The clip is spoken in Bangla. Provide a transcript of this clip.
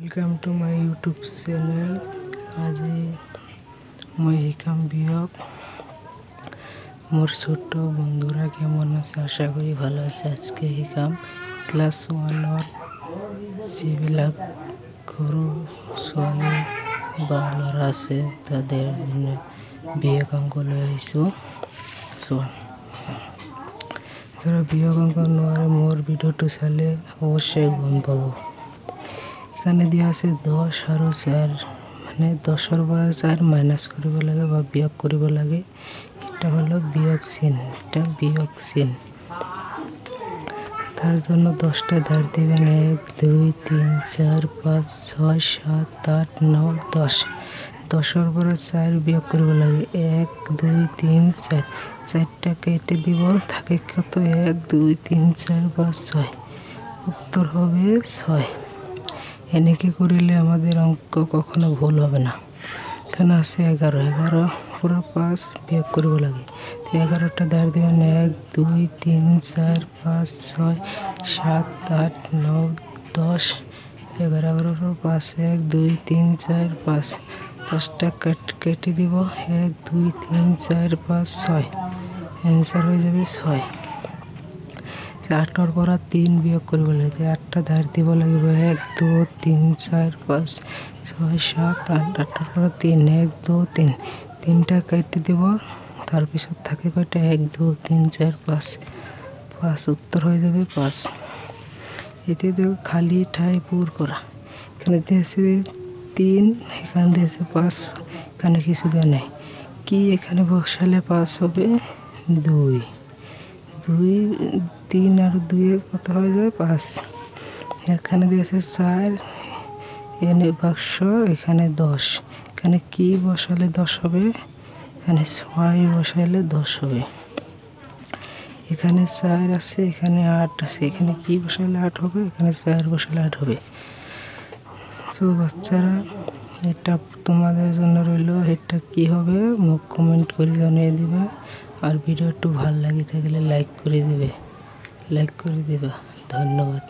Welcome to my YouTube channel. आज मैं हिकाम बियक मोर छोट बंधुरा केमन आछे आशा करी भालो आछे। आज के हिकाम क्लास 1 और जिबिलाक गरु छोवाली बा लड़ा आछे तादेर बियक अंक लई आइছো। যারা বিয়োগ অঙ্ক নোয়ারে মোর ভিডিওটি চাইলে অবশ্যই গম পাবো। এখানে দিয়া আছে 10 আর 4 মানে 10 পৰা 4 মাইনাস কৰিব লাগে বা বিয়োগ কৰিব লাগে। এটা হলো বিয়োগ চিহ্ন, এটা বিয়োগ চিহ্ন। তার জন্য 10টা ধার দিবেন 1 2 3 4 5 6 7 8 9 10। 10 পৰা 4 বিয়োগ কৰিব লাগে 1 2 3 4। 4টা কেটে দিব, থাকে কত 1 2 3 4 5 6। উত্তর হবে 6। এনেকে করিলে আমাদের অঙ্ক কখনো ভুল হবে না। এখানে আছে 11 পুরো 5 বিয়োগ করব লাগে। তো 11টা ধার দিবেন 1 2 3 4 5 6 7 8 9 10। 11 পুরো 5 1 2 3 4 5। 5টা কেটে দিব 1 2 3 4 5 6। অ্যান্সার হয়ে যাবে 6। 8 পৰা 3 বিয়োগ কৰিব লাগে। 8টা ধার দিব লাগিব 1 2 3 4 5 6 7 8। 8 পৰা 3 1 2 3। 3টা কেটে দিব, তার পিছত থাকে কয়টা 1 2 3 4 5। 5 উত্তর হয়ে যাবে 5। এতে দেখো খালি ঠাই পূর করা। এখানে দিয়েছে 3, এখানে দিয়েছে 5, এখানে কিছু দেওয়া নেই। কি এখানে বসালে 5 হবে 2। 2 3 আর 2 কত হয়ে যায় 5। এখানে দিয়েছে 4, এনে বাক্স, এখানে 10। এখানে কি বসালে 10 হবে, এখানে 6 বসালে 10 হবে। এখানে 4 আছে, এখানে 8 আছে, এখানে কি বসালে 8 হবে, এখানে 4 বসালে 8 হবে। তো বাচ্চারা এটা তোমাদের জন্য রইল। এটা কি হবে মুখ কমেন্ট করে জানিয়ে দিবে। আর ভিডিও একটু ভালো লাগে থাকলে লাইক করে দিবে। ধন্যবাদ।